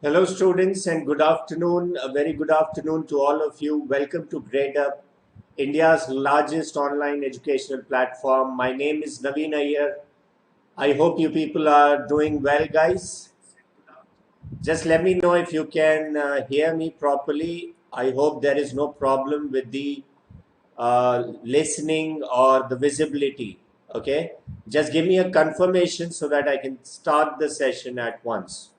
Hello students and good afternoon. A very good afternoon to all of you. Welcome to Gradeup, India's largest online educational platform. My name is Navin Iyer. I hope you people are doing well, guys. Just let me know if you can hear me properly. I hope there is no problem with the listening or the visibility. Okay, just give me a confirmation so that I can start the session at once.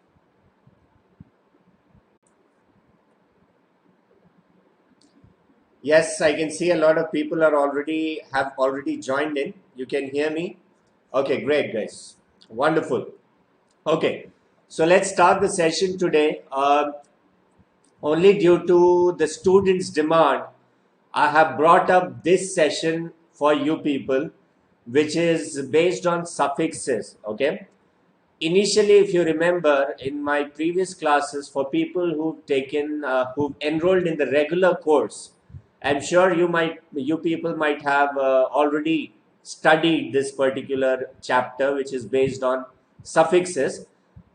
Yes, I can see a lot of people have already joined in. You can hear me? Okay, great, guys. Wonderful. Okay, so let's start the session today. Only due to the students' demand, I have brought up this session for you people, which is based on suffixes. Okay. Initially, if you remember, in my previous classes, for people who've enrolled in the regular course, I'm sure you people might have already studied this particular chapter, which is based on suffixes.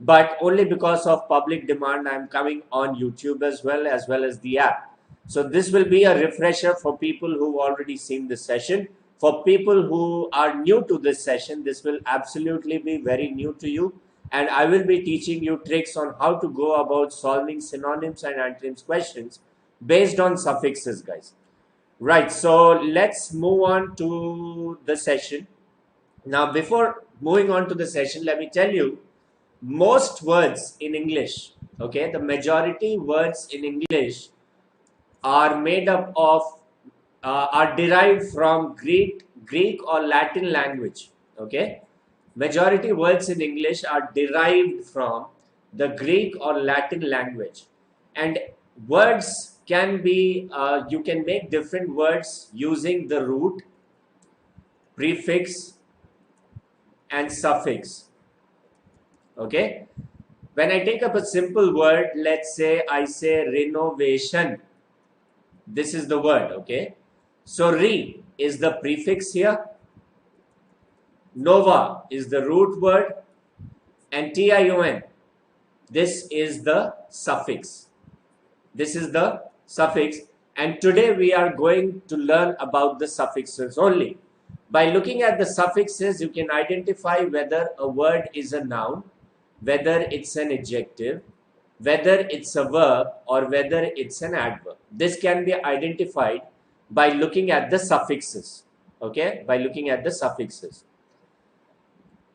But only because of public demand, I'm coming on YouTube as well as the app. So this will be a refresher for people who've already seen this session. For people who are new to this session, this will absolutely be very new to you. And I will be teaching you tricks on how to go about solving synonyms and antonyms questions based on suffixes, guys. Right, so let's move on to the session. Now, before moving on to the session, let me tell you, most words in English, okay, the majority words in English are made up of, are derived from Greek or Latin language, okay. Majority words in English are derived from the Greek or Latin language. And words can be, you can make different words using the root, prefix, and suffix. Okay. When I take up a simple word, let's say I say renovation. This is the word. Okay. So re is the prefix here. Nova is the root word. And tion, this is the suffix. This is the suffix. And today we are going to learn about the suffixes only. By looking at the suffixes, you can identify whether a word is a noun, whether it's an adjective, whether it's a verb, or whether it's an adverb. This can be identified by looking at the suffixes. Okay, by looking at the suffixes.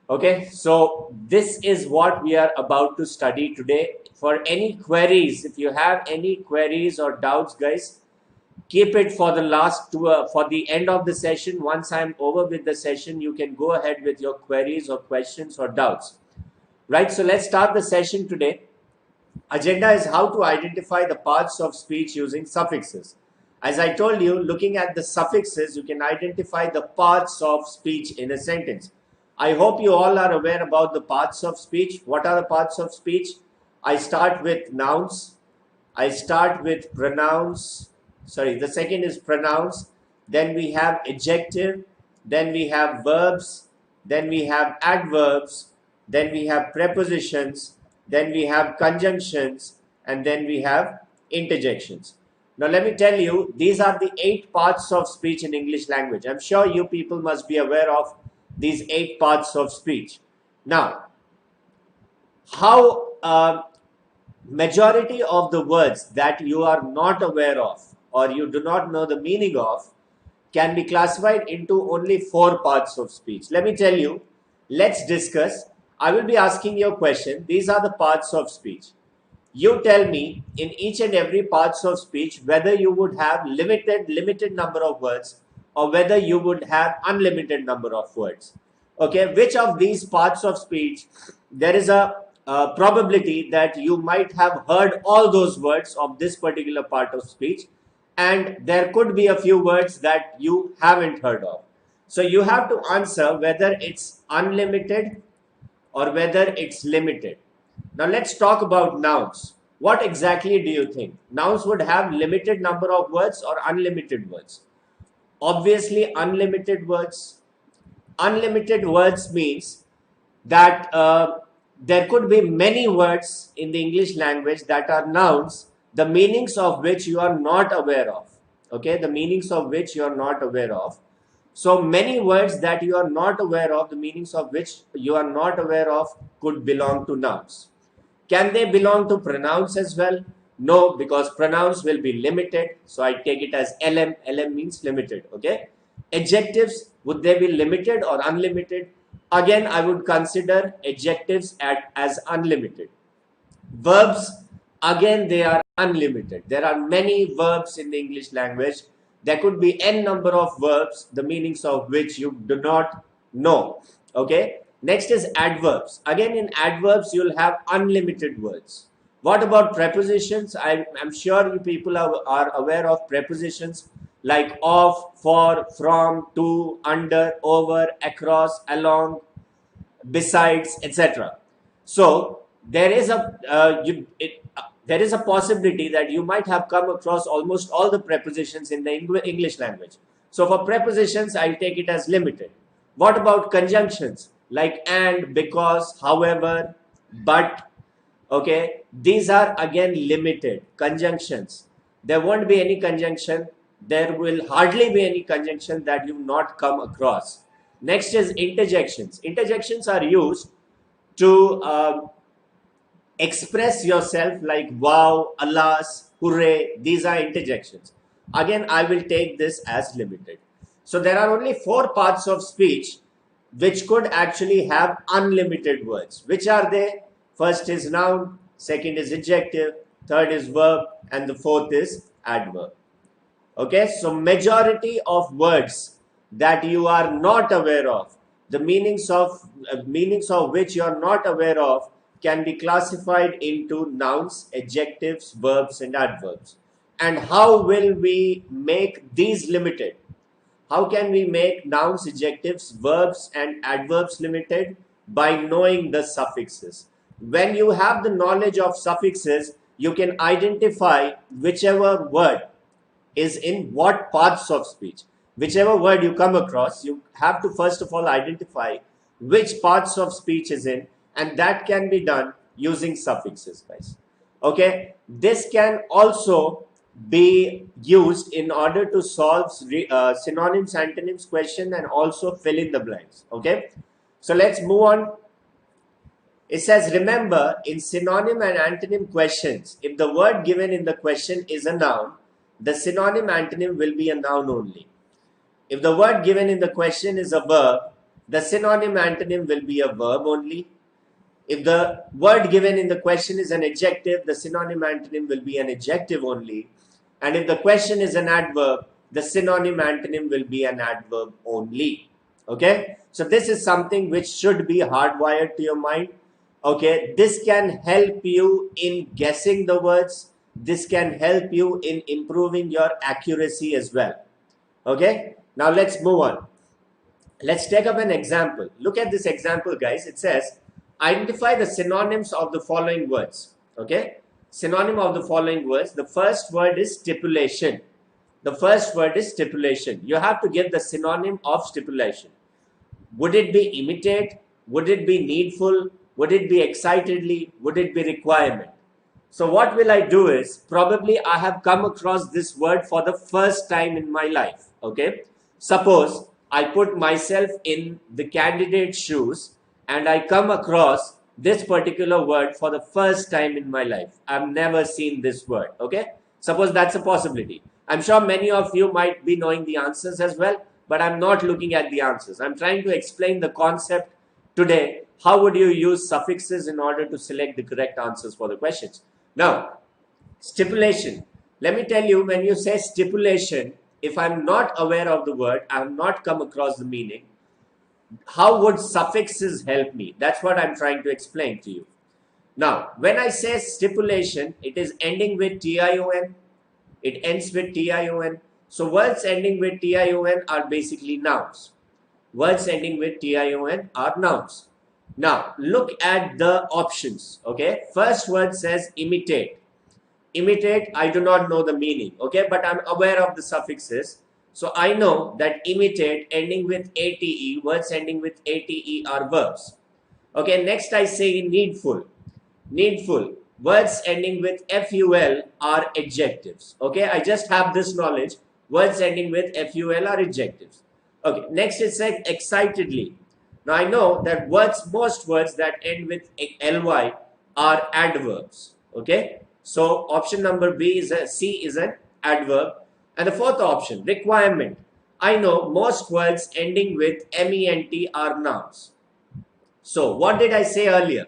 Okay, so this is what we are about to study today. For any queries, if you have any queries or doubts, guys, keep it for the for the end of the session. Once I'm over with the session, you can go ahead with your queries or questions or doubts. Right, so let's start the session today. Agenda is how to identify the parts of speech using suffixes. As I told you, looking at the suffixes, you can identify the parts of speech in a sentence. I hope you all are aware about the parts of speech. What are the parts of speech? I start with nouns. I start with pronouns. Sorry, the second is pronouns. Then we have adjective. Then we have verbs. Then we have adverbs. Then we have prepositions. Then we have conjunctions. And then we have interjections. Now, let me tell you, these are the 8 parts of speech in English language. I'm sure you people must be aware of these 8 parts of speech. Now, how majority of the words that you are not aware of or you do not know the meaning of can be classified into only 4 parts of speech. Let me tell you, let's discuss. I will be asking you a question. These are the parts of speech. You tell me in each and every parts of speech whether you would have limited number of words or whether you would have unlimited number of words. Okay, which of these parts of speech there is a probability that you might have heard all those words of this particular part of speech, and there could be a few words that you haven't heard of. So you have to answer whether it's unlimited or whether it's limited. Now let's talk about nouns. What exactly do you think? Nouns would have limited number of words or unlimited words? Obviously unlimited words. Unlimited words means that there could be many words in the English language that are nouns, the meanings of which you are not aware of. Okay, the meanings of which you are not aware of. So many words that you are not aware of, the meanings of which you are not aware of, could belong to nouns. Can they belong to pronouns as well? No, because pronouns will be limited. So I take it as LM. LM means limited. Okay. Adjectives, would they be limited or unlimited? Again, I would consider adjectives as unlimited. Verbs, again, they are unlimited. There are many verbs in the English language. There could be n number of verbs, the meanings of which you do not know. Okay. Next is adverbs. Again, in adverbs, you'll have unlimited words. What about prepositions? I'm sure you people are aware of prepositions like of, for, from, to, under, over, across, along, besides, etc. So there is there is a possibility that you might have come across almost all the prepositions in the English language. So for prepositions, I'll take it as limited. What about conjunctions like and, because, however, but? Okay, these are again limited conjunctions. There won't be any conjunction. There will hardly be any conjunction that you've not come across. Next is interjections. Interjections are used to express yourself like wow, alas, hooray. These are interjections. Again, I will take this as limited. So there are only 4 parts of speech which could actually have unlimited words. Which are they? First is noun, second is adjective, third is verb, and the fourth is adverb. Okay, so majority of words that you are not aware of, the meanings of which you are not aware of, can be classified into nouns, adjectives, verbs, and adverbs. And how will we make these limited? How can we make nouns, adjectives, verbs, and adverbs limited? By knowing the suffixes. When you have the knowledge of suffixes, you can identify whichever word is in what parts of speech. Whichever word you come across, you have to first of all identify which parts of speech is in, and that can be done using suffixes, guys. Okay, this can also be used in order to solve synonyms, antonyms question, and also fill in the blanks. Okay, so let's move on. It says, remember, in synonym and antonym questions, if the word given in the question is a noun, the synonym antonym will be a noun only. If the word given in the question is a verb, the synonym antonym will be a verb only. If the word given in the question is an adjective, the synonym antonym will be an adjective only. And if the question is an adverb, the synonym antonym will be an adverb only. Okay? So this is something which should be hardwired to your mind. Okay, this can help you in guessing the words. This can help you in improving your accuracy as well. Okay, now let's move on. Let's take up an example. Look at this example, guys. It says, identify the synonyms of the following words. Okay, synonym of the following words. The first word is stipulation. The first word is stipulation. You have to give the synonym of stipulation. Would it be imitate? Would it be needful? Would it be excitedly? Would it be requirement? So what will I do is, probably I have come across this word for the first time in my life. Okay. Suppose I put myself in the candidate's shoes and I come across this particular word for the first time in my life. I've never seen this word. Okay. Suppose that's a possibility. I'm sure many of you might be knowing the answers as well, but I'm not looking at the answers. I'm trying to explain the concept today. How would you use suffixes in order to select the correct answers for the questions? Now, stipulation. Let me tell you, when you say stipulation, if I'm not aware of the word, I have not come across the meaning, how would suffixes help me? That's what I'm trying to explain to you. Now, when I say stipulation, it is ending with TION. It ends with TION. So words ending with TION are basically nouns. Words ending with TION are nouns. Now, look at the options, okay? First word says imitate. Imitate, I do not know the meaning, okay? But I'm aware of the suffixes. So, I know that imitate ending with ATE, words ending with ATE are verbs. Okay, next I say needful. Needful. Words ending with FUL are adjectives. Okay, I just have this knowledge. Words ending with FUL are adjectives. Okay, next it says excitedly. Now I know that most words that end with ly are adverbs. Okay, so option number B is C is an adverb. And the fourth option, requirement. I know most words ending with ment are nouns. So what did I say earlier?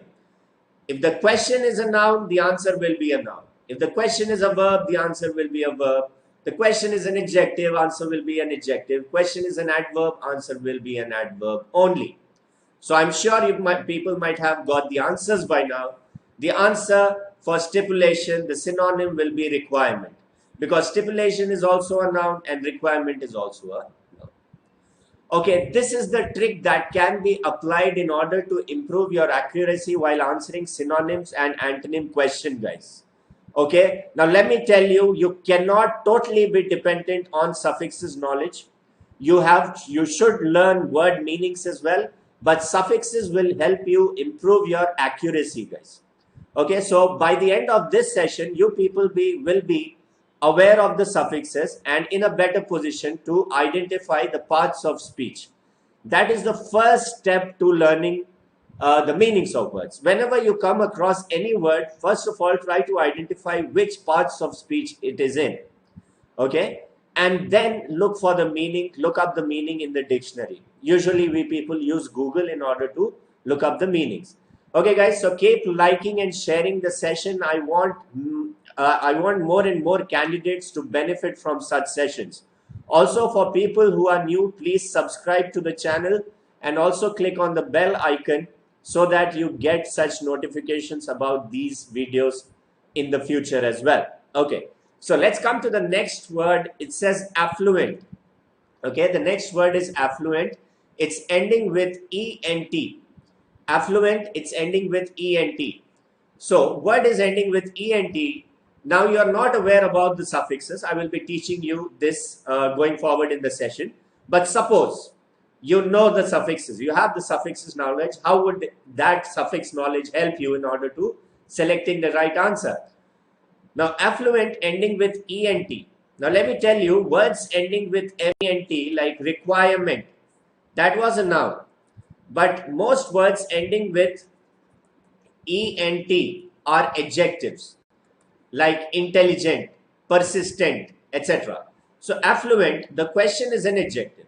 If the question is a noun, the answer will be a noun. If the question is a verb, the answer will be a verb. The question is an adjective, answer will be an adjective. Question is an adverb, answer will be an adverb only. So I'm sure people might have got the answers by now. The answer for stipulation, the synonym will be requirement. Because stipulation is also a noun and requirement is also a noun. Okay, this is the trick that can be applied in order to improve your accuracy while answering synonyms and antonym question, guys. Okay, now let me tell you, you cannot totally be dependent on suffixes knowledge. You should learn word meanings as well, but suffixes will help you improve your accuracy, guys. Okay, so by the end of this session, you people will be aware of the suffixes and in a better position to identify the parts of speech. That is the first step to learning the meanings of words. Whenever you come across any word, first of all, try to identify which parts of speech it is in. Okay, and then look for the meaning, look up the meaning in the dictionary. Usually we people use Google in order to look up the meanings. Okay guys, so keep liking and sharing the session. I want more and more candidates to benefit from such sessions. Also, for people who are new, please subscribe to the channel and also click on the bell icon so that you get such notifications about these videos in the future as well. Okay, so let's come to the next word. It says affluent. Okay, the next word is affluent. It's ending with ENT. Affluent, it's ending with ENT. So, word is ending with ENT. Now, you are not aware about the suffixes. I will be teaching you this going forward in the session. But suppose you know the suffixes, you have the suffixes knowledge. How would that suffix knowledge help you in order to selecting the right answer? Now, affluent ending with ENT. Now, let me tell you, words ending with MENT like requirement, that was a noun. But most words ending with ENT are adjectives like intelligent, persistent, etc. So affluent, the question is an adjective.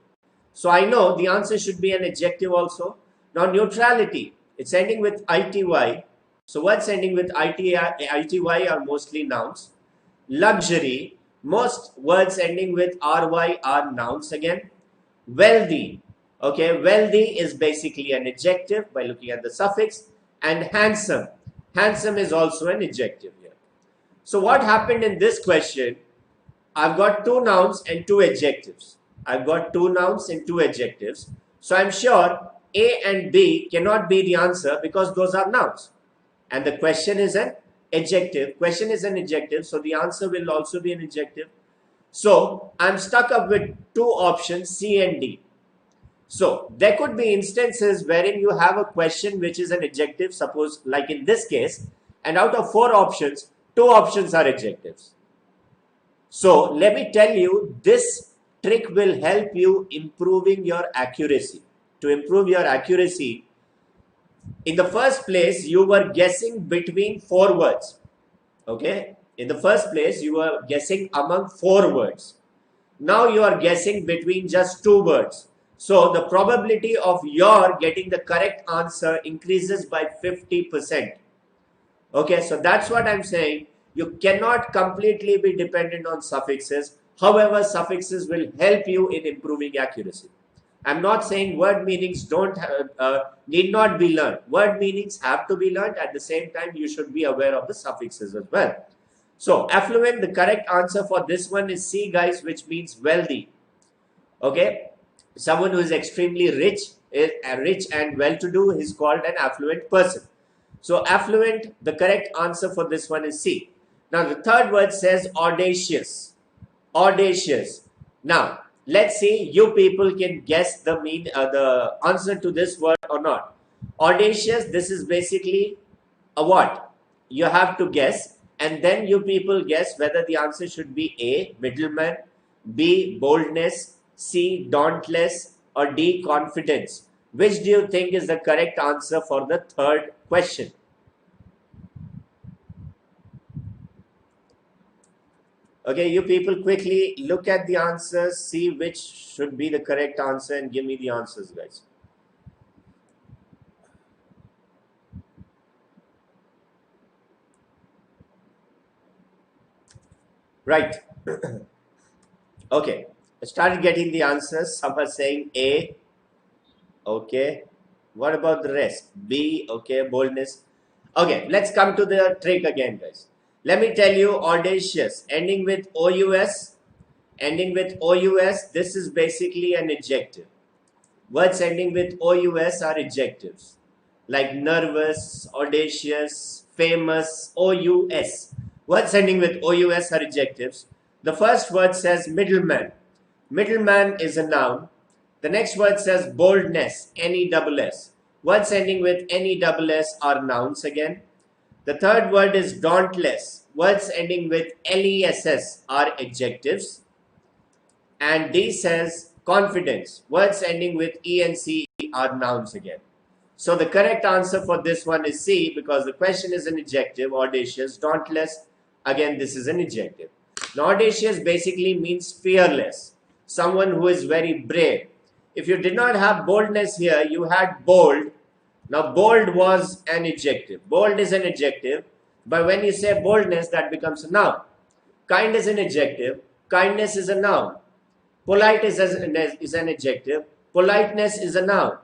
So I know the answer should be an adjective also. Now neutrality, it's ending with ITY. So words ending with ITY are mostly nouns. Luxury, most words ending with RY are nouns again. Wealthy, okay, wealthy is basically an adjective by looking at the suffix. And handsome, handsome is also an adjective here. So what happened in this question? I've got two nouns and two adjectives. I've got two nouns and two adjectives. So I'm sure A and B cannot be the answer because those are nouns. And the question is an adjective. Question is an adjective. So the answer will also be an adjective. So I'm stuck up with two options, C and D. So there could be instances wherein you have a question which is an adjective, suppose like in this case, and out of 4 options, 2 options are adjectives. So let me tell you, this trick will help you improving your accuracy. To improve your accuracy, in the first place, you were guessing between 4 words. Okay? In the first place, you were guessing among 4 words. Now you are guessing between just 2 words. So the probability of your getting the correct answer increases by 50%. Okay, so that's what I'm saying. You cannot completely be dependent on suffixes. However, suffixes will help you in improving accuracy. I'm not saying word meanings need not be learned. Word meanings have to be learned. At the same time, you should be aware of the suffixes as well. So affluent, the correct answer for this one is C, guys, which means wealthy. Okay. Someone who is extremely rich and well-to-do is called an affluent person. So affluent, the correct answer for this one is C. Now the third word says audacious. Audacious. Now let's see you people can guess the answer to this word or not. Audacious, this is basically a what? You have to guess, and then you people guess whether the answer should be A, middleman, B, boldness, C, dauntless, or D, confidence. Which do you think is the correct answer for the third question? Okay, you people quickly look at the answers, see which should be the correct answer, and give me the answers, guys. Right. Okay. I started getting the answers. Some are saying A. Okay. What about the rest? B. Okay. Boldness. Okay. Let's come to the trick again, guys. Let me tell you, audacious, ending with OUS. Ending with OUS, this is basically an adjective. Words ending with OUS are adjectives. Like nervous, audacious, famous, OUS. Words ending with OUS are adjectives. The first word says middleman. Middleman is a noun. The next word says boldness, N-E-double-S. Words ending with N-E-double-S are nouns again. The third word is dauntless. Words ending with L-E-S-S are adjectives. And D says confidence. Words ending with E-N-C are nouns again. So the correct answer for this one is C, because the question is an adjective, audacious, dauntless. Again, this is an adjective. Now, audacious basically means fearless, someone who is very brave. If you did not have boldness here, you had bold. Now, bold was an adjective. Bold is an adjective, but when you say boldness, that becomes a noun. Kind is an adjective. Kindness is a noun. Polite is an adjective. Politeness is a noun.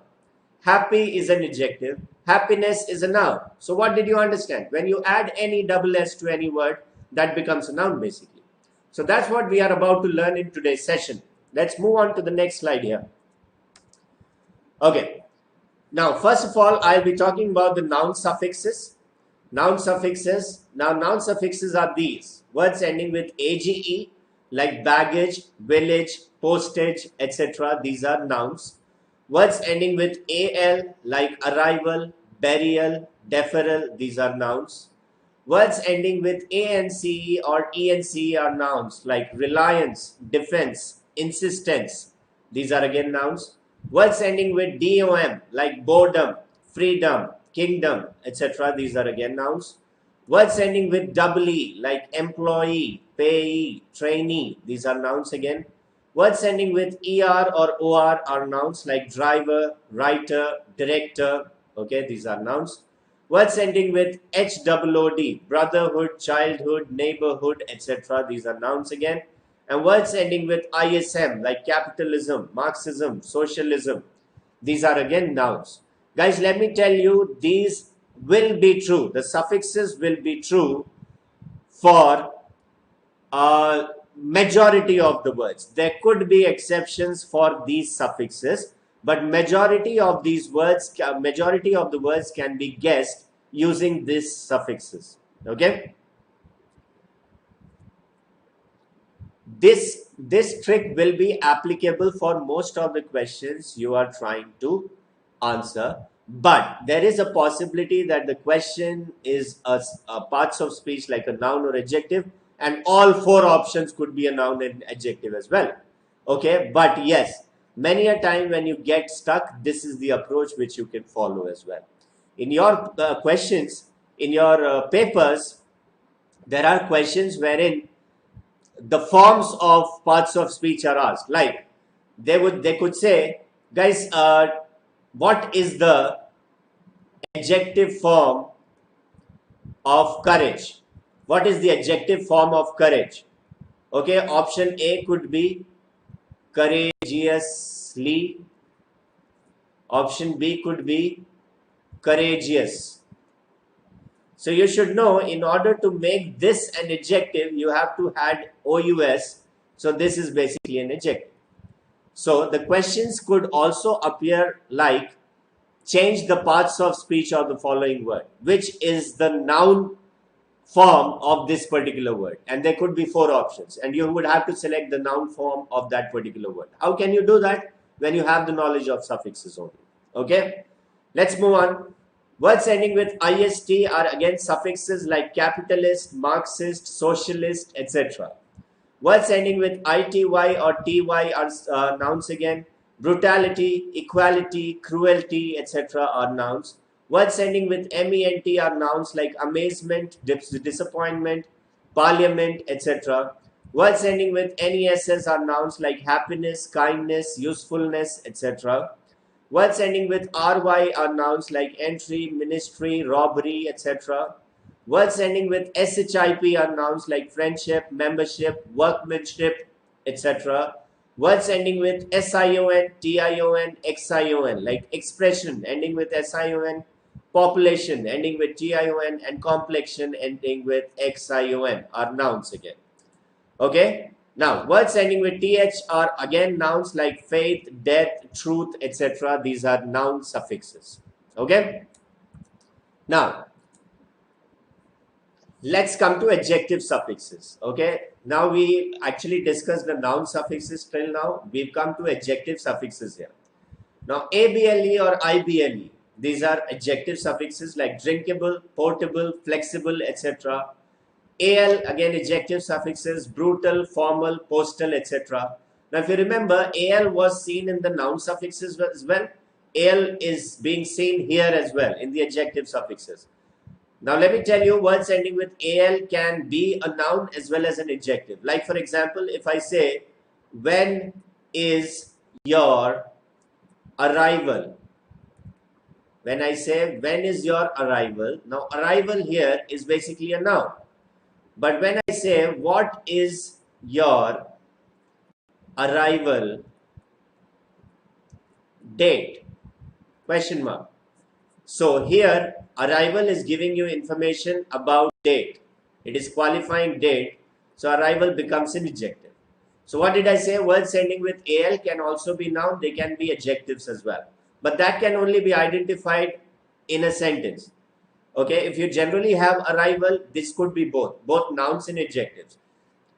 Happy is an adjective. Happiness is a noun. So what did you understand? When you add any double S to any word, that becomes a noun basically. So that's what we are about to learn in today's session. Let's move on to the next slide here. Okay. Now, first of all, I'll be talking about the noun suffixes. Noun suffixes. Now, noun suffixes are these. Words ending with AGE, like baggage, village, postage, etc. These are nouns. Words ending with AL, like arrival, burial, deferral. These are nouns. Words ending with ANCE or ENCE are nouns, like reliance, defense, insistence. These are again nouns. Words ending with DOM, like boredom, freedom, kingdom, etc. These are again nouns. Words ending with EE, like employee, payee, trainee. These are nouns again. Words ending with ER or OR are nouns, like driver, writer, director. Okay, these are nouns. Words ending with HOOD, brotherhood, childhood, neighborhood, etc. These are nouns again. And words ending with ISM, like capitalism, Marxism, socialism. These are again nouns. Guys, let me tell you, these will be true. The suffixes will be true for majority of the words. There could be exceptions for these suffixes, but majority of these words, majority of the words can be guessed using these suffixes. Okay. This trick will be applicable for most of the questions you are trying to answer, but there is a possibility that the question is a parts of speech like a noun or adjective, and all four options could be a noun and adjective as well. Okay, but yes, many a time when you get stuck, this is the approach which you can follow as well. In your questions, in your papers, there are questions wherein the forms of parts of speech are asked. Like they could say, guys, what is the adjective form of courage? What is the adjective form of courage? Okay, option A could be courageously. Option B could be courageous. So you should know, in order to make this an adjective, you have to add OUS. So this is basically an adjective. So the questions could also appear like, change the parts of speech of the following word, which is the noun form of this particular word. And there could be four options, and you would have to select the noun form of that particular word. How can you do that? When you have the knowledge of suffixes only. Okay. Let's move on. Words ending with ist are again suffixes like capitalist, Marxist, socialist, etc. Words ending with ity or ty are nouns again. Brutality, equality, cruelty, etc. are nouns. Words ending with ment are nouns like amazement, disappointment, parliament, etc. Words ending with ness are nouns like happiness, kindness, usefulness, etc. Words ending with ry are nouns like entry, ministry, robbery, etc. Words ending with ship are nouns like friendship, membership, workmanship, etc. Words ending with sion, tion, xion like expression ending with sion, population ending with tion, and complexion ending with xion are nouns again. Okay. Now, words ending with th are again nouns like faith, death, truth, etc. These are noun suffixes. Okay. Now, let's come to adjective suffixes. Okay. Now, we actually discussed the noun suffixes till now. We've come to adjective suffixes here. Now, able or ible, these are adjective suffixes like drinkable, portable, flexible, etc. Al, again adjective suffixes, brutal, formal, postal, etc. Now if you remember, al was seen in the noun suffixes as well. Al is being seen here as well in the adjective suffixes. Now let me tell you, words ending with al can be a noun as well as an adjective. Like for example, if I say, when is your arrival? When I say, when is your arrival? Now arrival here is basically a noun. But when I say, what is your arrival date? Question mark. So here, arrival is giving you information about date. It is qualifying date. So arrival becomes an adjective. So what did I say? Words ending with al can also be noun. They can be adjectives as well. But that can only be identified in a sentence. Okay, if you generally have arrival, this could be both nouns and adjectives.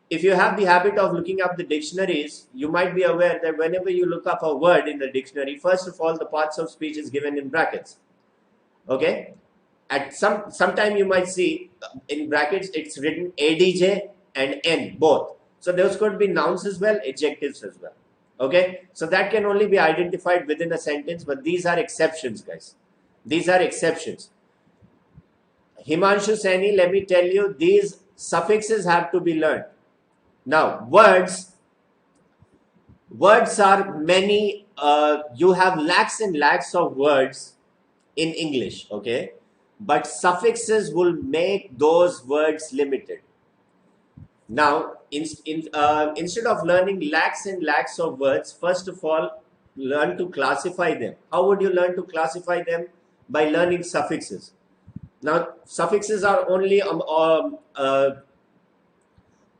If you have the habit of looking up the dictionaries, you might be aware that whenever you look up a word in the dictionary, first of all, the parts of speech is given in brackets. Okay, at sometime you might see in brackets it's written adj and n both. So those could be nouns as well, adjectives as well. Okay, so that can only be identified within a sentence, but these are exceptions, guys. These are exceptions. Himanshu Saini, let me tell you, these suffixes have to be learned. Now, words are many. You have lakhs and lakhs of words in English, okay? But suffixes will make those words limited. Now, instead of learning lakhs and lakhs of words, first of all, learn to classify them. How would you learn to classify them? By learning suffixes. Now, suffixes are only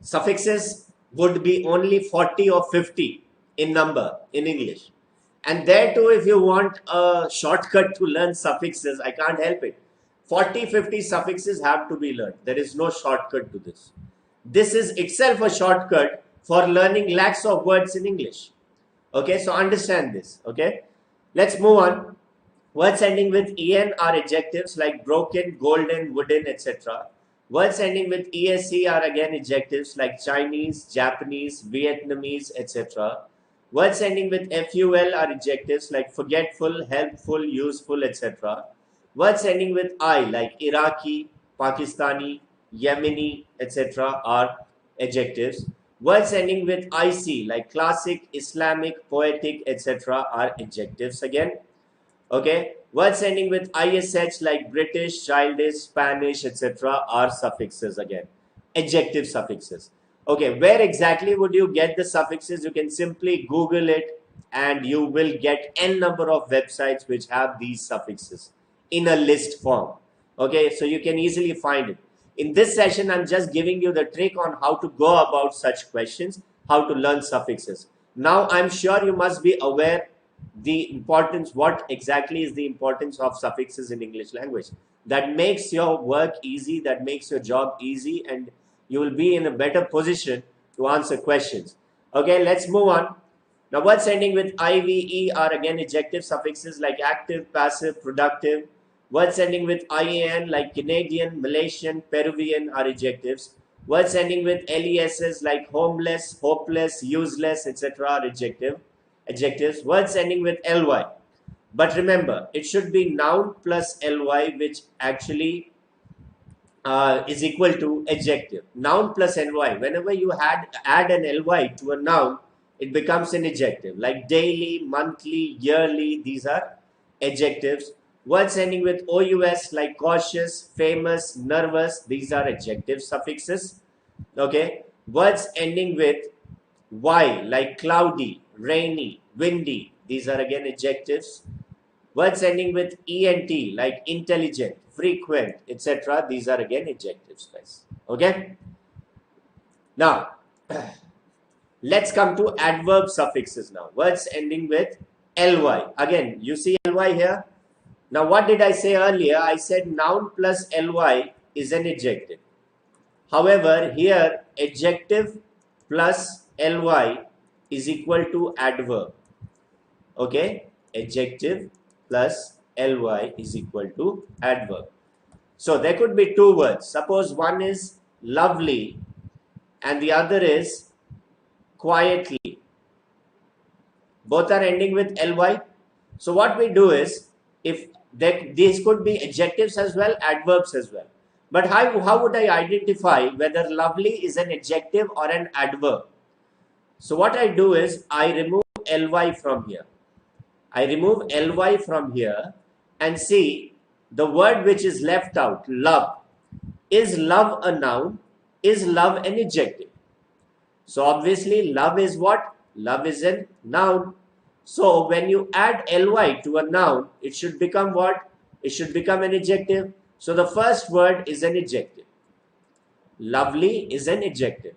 suffixes would be only 40 or 50 in number in English. And there too, if you want a shortcut to learn suffixes, I can't help it. 40, 50 suffixes have to be learned. There is no shortcut to this. This is itself a shortcut for learning lakhs of words in English. Okay, so understand this. Okay, let's move on. Words ending with en are adjectives like broken, golden, wooden, etc. Words ending with esc are again adjectives like Chinese, Japanese, Vietnamese, etc. Words ending with ful are adjectives like forgetful, helpful, useful, etc. Words ending with I like Iraqi, Pakistani, Yemeni, etc. are adjectives. Words ending with ic like classic, Islamic, poetic, etc. are adjectives again. Okay, words ending with ish like British, childish, Spanish, etc. are suffixes again, adjective suffixes. Okay, where exactly would you get the suffixes? You can simply Google it and you will get n number of websites which have these suffixes in a list form. Okay, so you can easily find it. In this session, I'm just giving you the trick on how to go about such questions, how to learn suffixes. Now, I'm sure you must be aware the importance, what exactly is the importance of suffixes in English language. That makes your work easy, that makes your job easy, and you will be in a better position to answer questions. Okay, let's move on. Now words ending with IVE are again adjective suffixes like active, passive, productive. Words ending with IAN like Canadian, Malaysian, Peruvian are adjectives. Words ending with LESs like homeless, hopeless, useless, etc. are adjectives. Words ending with LY. But remember, it should be noun plus ly, which actually is equal to adjective. Noun plus ly. Whenever you add an ly to a noun, it becomes an adjective. Like daily, monthly, yearly, these are adjectives. Words ending with ous like cautious, famous, nervous, these are adjective suffixes. Okay. Words ending with y like cloudy, rainy, windy, these are again adjectives. Words ending with ent like intelligent, frequent, etc. These are again adjectives, guys. Okay. Now, let's come to adverb suffixes now. Words ending with ly. Again, you see ly here. Now, what did I say earlier? I said noun plus ly is an adjective. However, here adjective plus ly is equal to adverb. Okay, adjective plus ly is equal to adverb. So there could be two words. Suppose one is lovely and the other is quietly. Both are ending with ly. So what we do is, if these could be adjectives as well, adverbs as well. But how would I identify whether lovely is an adjective or an adverb? So what I do is I remove ly from here. I remove ly from here and see the word which is left out, love. Is love a noun? Is love an adjective? So obviously love is what? Love is a noun. So when you add ly to a noun, it should become what? It should become an adjective. So the first word is an adjective. Lovely is an adjective.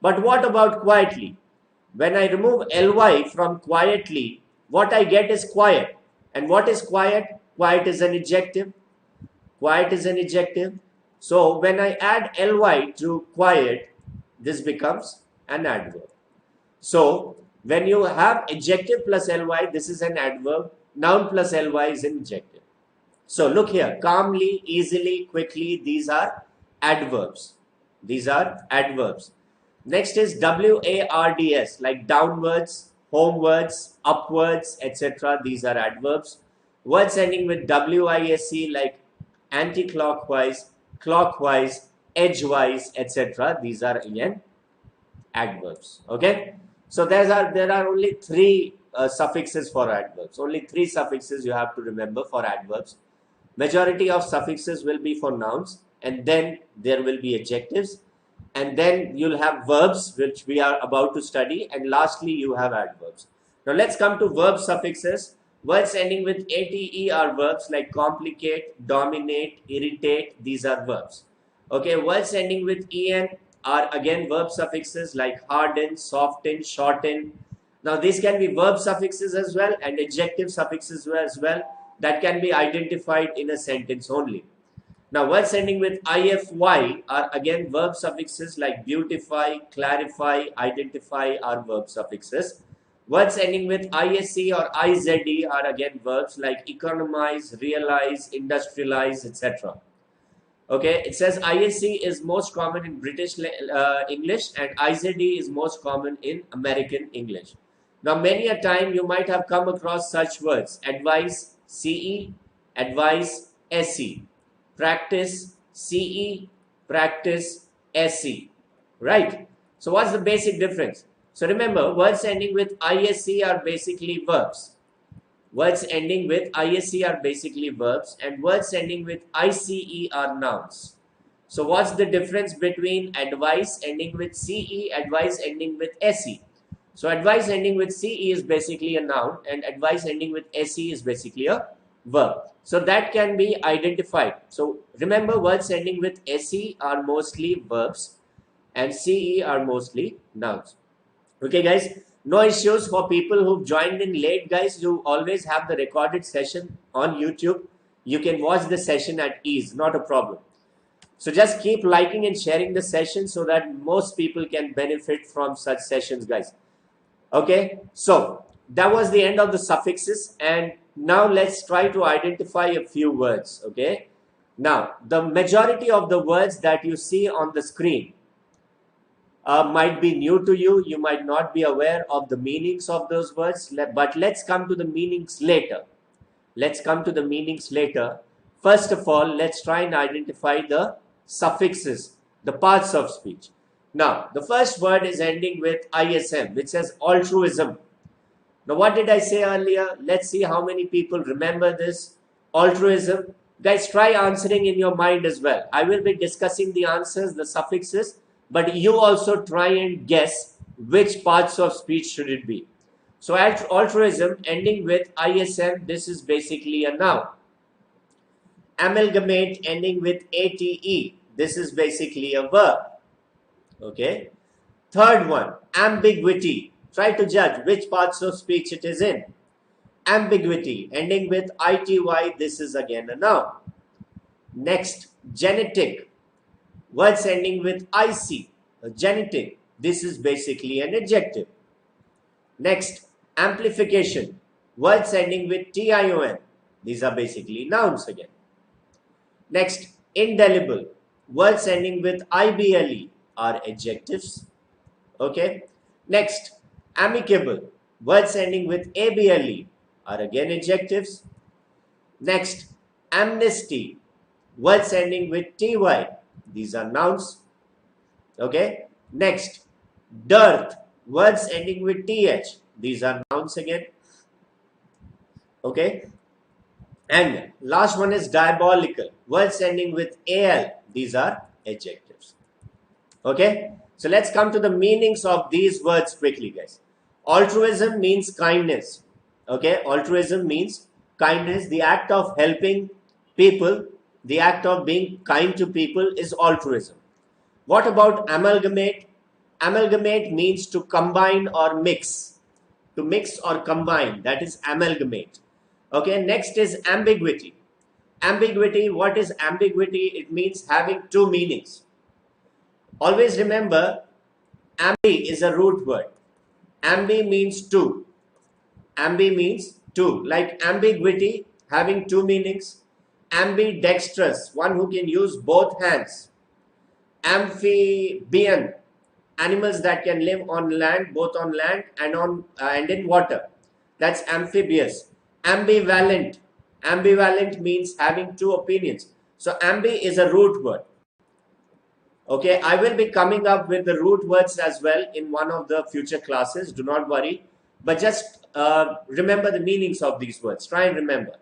But what about quietly? When I remove ly from quietly, what I get is quiet. And what is quiet? Quiet is an adjective. Quiet is an adjective. So when I add ly to quiet, this becomes an adverb. So when you have adjective plus ly, this is an adverb. Noun plus ly is an adjective. So look here, calmly, easily, quickly, these are adverbs. These are adverbs. Next is wards, like downwards, homewards, upwards, etc. These are adverbs. Words ending with wisc, like anti-clockwise, clockwise, edgewise, etc. These are again adverbs. Okay. So there are only three suffixes for adverbs. Only three suffixes you have to remember for adverbs. Majority of suffixes will be for nouns, and then there will be adjectives, and then you'll have verbs, which we are about to study, and lastly you have adverbs. Now let's come to verb suffixes. Words ending with ate are verbs like complicate, dominate, irritate. These are verbs. Okay, words ending with en are again verb suffixes like harden, soften, shorten. Now these can be verb suffixes as well and adjective suffixes as well, that can be identified in a sentence only. Now words ending with ify are again verb suffixes like beautify, clarify, identify are verb suffixes. Words ending with isc or ize are again verbs like economize, realize, industrialize, etc. Okay, it says isc is most common in British English and izd is most common in American English. Now many a time you might have come across such words: advice, CE, advice, SE, practice, CE, practice, SE, right? So what's the basic difference? So remember, words ending with ISC are basically verbs. Words ending with ISC are basically verbs, and words ending with ICE are nouns. So what's the difference between advice ending with CE, advice ending with SE? So advice ending with CE is basically a noun, and advice ending with SE is basically a verb. So that can be identified. So remember, words ending with SE are mostly verbs and CE are mostly nouns. Okay guys, no issues for people who've joined in late guys. You always have the recorded session on YouTube. You can watch the session at ease, not a problem. So just keep liking and sharing the session so that most people can benefit from such sessions guys. Okay, so that was the end of the suffixes, and now let's try to identify a few words. Okay, now the majority of the words that you see on the screen might be new to you. You might not be aware of the meanings of those words, but let's come to the meanings later. Let's come to the meanings later. First of all, let's try and identify the suffixes, the parts of speech. Now, the first word is ending with ISM, which says altruism. Now, what did I say earlier? Let's see how many people remember this. Altruism. Guys, try answering in your mind as well. I will be discussing the answers, the suffixes, but you also try and guess which parts of speech should it be. So, altruism ending with ISM, this is basically a noun. Amalgamate ending with ATE, this is basically a verb. Okay. Third one, ambiguity. Try to judge which parts of speech it is in. Ambiguity ending with ITY, this is again a noun. Next, genetic. Words ending with IC, a genetic. This is basically an adjective. Next, amplification. Words ending with TION. These are basically nouns again. Next, indelible. Words ending with IBLE are adjectives. Okay. Next, amicable. Words ending with ABLE are again adjectives. Next, amnesty. Words ending with TY. These are nouns. Okay. Next, dearth. Words ending with TH. These are nouns again. Okay. And last one is diabolical. Words ending with AL. These are adjectives. Okay. So let's come to the meanings of these words quickly, guys. Altruism means kindness. Okay. Altruism means kindness. The act of helping people, the act of being kind to people is altruism. What about amalgamate? Amalgamate means to combine or mix. To mix or combine. That is amalgamate. Okay. Next is ambiguity. Ambiguity. What is ambiguity? It means having two meanings. Always remember, ambi is a root word. Ambi means two. Ambi means two. Like ambiguity, having two meanings. Ambidextrous, one who can use both hands. Amphibian, animals that can live on land, both on land and in water. That's amphibious. Ambivalent. Ambivalent means having two opinions. So ambi is a root word. Okay, I will be coming up with the root words as well in one of the future classes. Do not worry. But just remember the meanings of these words. Try and remember.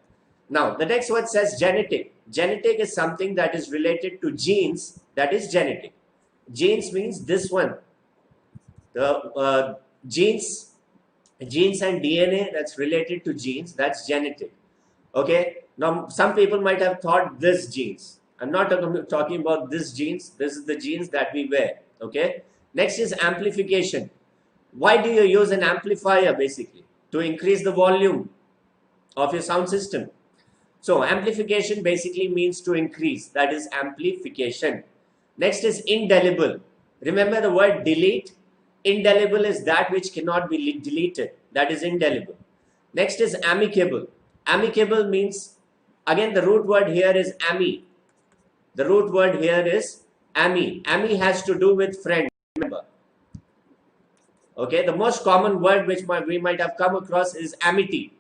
Now, the next word says genetic. Genetic is something that is related to genes. That is genetic. Genes means this one. The genes and DNA that's related to genes. That's genetic. Okay. Now, some people might have thought this genes. I'm not talking about this genes. This is the genes that we wear. Okay. Next is amplification. Why do you use an amplifier basically? To increase the volume of your sound system. So amplification basically means to increase. That is amplification. Next is indelible. Remember the word delete. Indelible is that which cannot be deleted. That is indelible. Next is amicable. Amicable means, again, the root word here is ami. The root word here is ami. Ami has to do with friend, remember. Okay, the most common word which we might have come across is amity.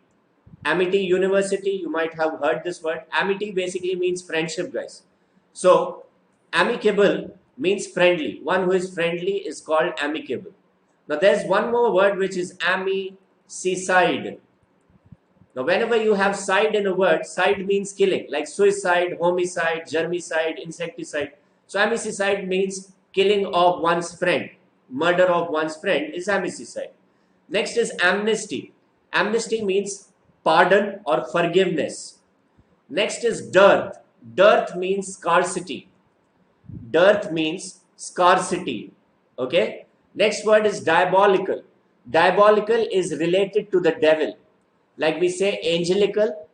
Amity University, you might have heard this word. Amity basically means friendship, guys. So, amicable means friendly. One who is friendly is called amicable. Now, there's one more word which is amicide. Now, whenever you have side in a word, side means killing, like suicide, homicide, germicide, insecticide. So, amicide means killing of one's friend. Murder of one's friend is amicide. Next is amnesty. Amnesty means pardon or forgiveness. Next is dearth. Dearth means scarcity. Dearth means scarcity. Okay. Next word is diabolical. Diabolical is related to the devil. Like we say angelical.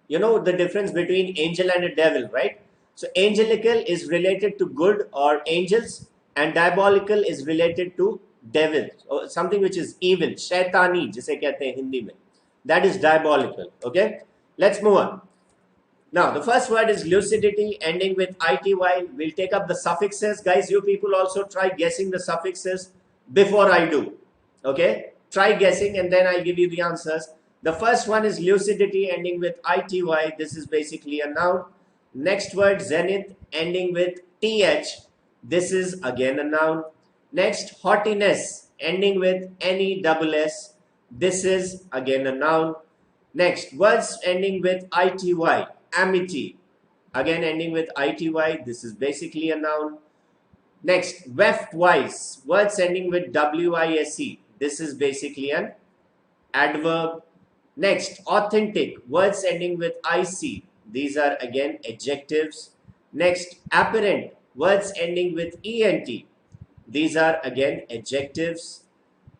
You know the difference between angel and a devil, right? So angelical is related to good or angels, and diabolical is related to devil, or something which is evil, shaitani जिसे कहते हैं हिंदी में, that is diabolical. Okay, let's move on. Now the first word is lucidity, ending with ity. We'll take up the suffixes. Guys, you people also try guessing the suffixes before I do. Okay, try guessing and then I'll give you the answers. The first one is lucidity, ending with ity. This is basically a noun. Next word, zenith, ending with th. This is again a noun. Next, haughtiness, ending with NESS. This is again a noun. Next, words ending with ity, amity, again ending with ity. This is basically a noun. Next, wise, words ending with WISE. This is basically an adverb. Next, authentic, words ending with IC. These are again adjectives. Next, apparent, words ending with ENT. These are again adjectives.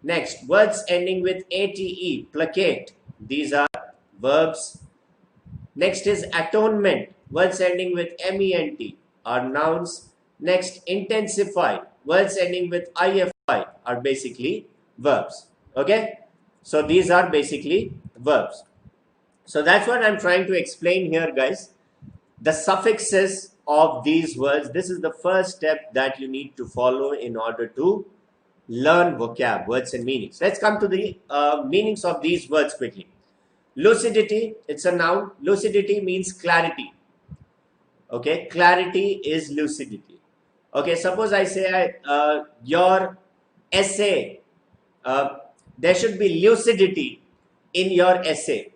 Next, words ending with ATE, placate. These are verbs. Next is atonement, words ending with MENT are nouns. Next, intensify, words ending with IFI are basically verbs. Okay, so these are basically verbs. So that's what I'm trying to explain here, guys. The suffixes of these words, this is the first step that you need to follow in order to learn vocab, words and meanings. Let's come to the meanings of these words quickly. Lucidity, it's a noun. Lucidity means clarity. Okay, clarity is lucidity. Okay, suppose I say your essay, there should be lucidity in your essay.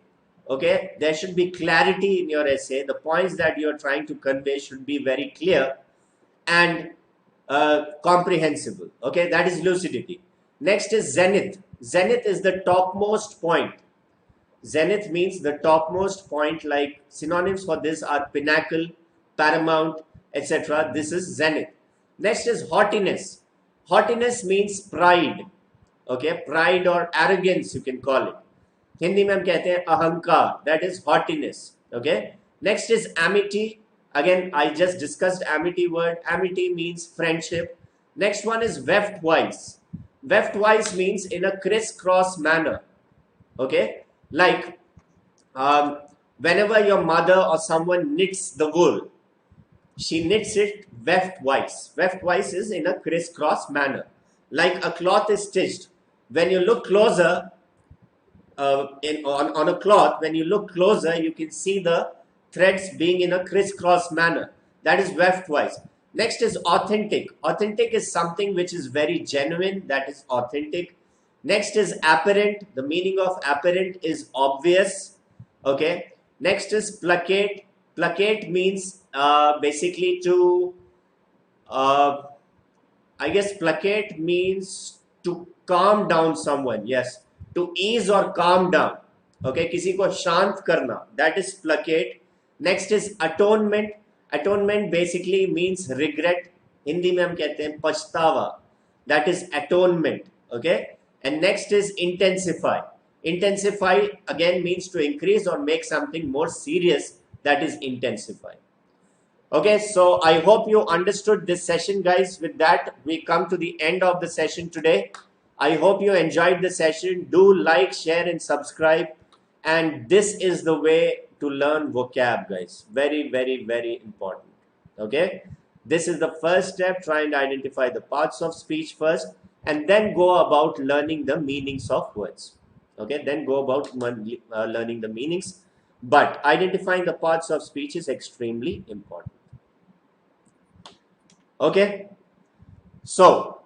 Okay, there should be clarity in your essay. The points that you are trying to convey should be very clear and comprehensible. Okay, that is lucidity. Next is zenith. Zenith is the topmost point. Zenith means the topmost point, like synonyms for this are pinnacle, paramount, etc. This is zenith. Next is haughtiness. Haughtiness means pride. Okay, pride or arrogance you can call it. Hindi में हम कहते हैं अहंकार. That is haughtiness. Okay. Next is amity. Again, I just discussed amity word. Amity means friendship. Next one is wise. Wise means in a crisscross manner. Okay. Like whenever your mother or someone knits the wool, she knits it wise. Wise is in a crisscross manner. Like a cloth is stitched. When you look closer, on a cloth, when you look closer, you can see the threads being in a crisscross manner. That is wise. Next is authentic. Authentic is something which is very genuine. That is authentic. Next is apparent. The meaning of apparent is obvious. Okay. Next is placate. Placate means basically to, I guess placate means to calm down someone. Yes. To ease or calm down. Okay. किसी को शांत करना. That is placate. Next is atonement. Atonement basically means regret. Hindi में हम कहते हैं पछतावा. That is atonement. Okay. And next is intensify. Intensify again means to increase or make something more serious. That is intensify. Okay, so I hope you understood this session, guys. With that, we come to the end of the session today. I hope you enjoyed the session. Do like, share and subscribe. And this is the way to learn vocab, guys. Very, very, very important. Okay, this is the first step. Try and identify the parts of speech first, and then go about learning the meanings of words. Okay, then go about learning the meanings, but identifying the parts of speech is extremely important. Okay, so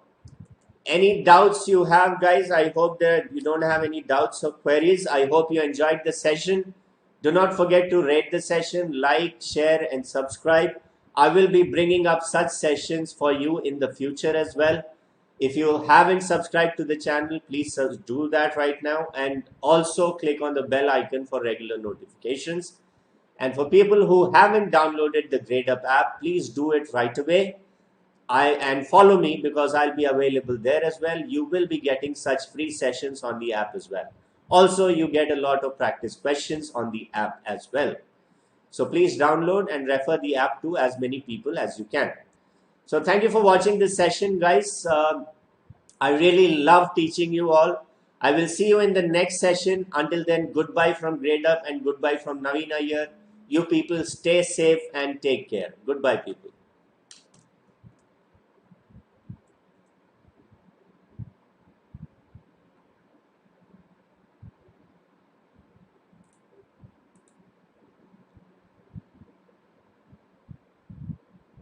any doubts you have, guys? I hope that you don't have any doubts or queries. I hope you enjoyed the session. Do not forget to rate the session, like, share and subscribe. I will be bringing up such sessions for you in the future as well. If you haven't subscribed to the channel, please do that right now, and also click on the bell icon for regular notifications. And for people who haven't downloaded the Gradeup app, please do it right away. And follow me, because I'll be available there as well. You will be getting such free sessions on the app as well. Also, you get a lot of practice questions on the app as well. So please download and refer the app to as many people as you can. So thank you for watching this session, guys. I really love teaching you all. I will see you in the next session. Until then, goodbye from Gradeup and goodbye from Navin Iyer. You people stay safe and take care. Goodbye, people.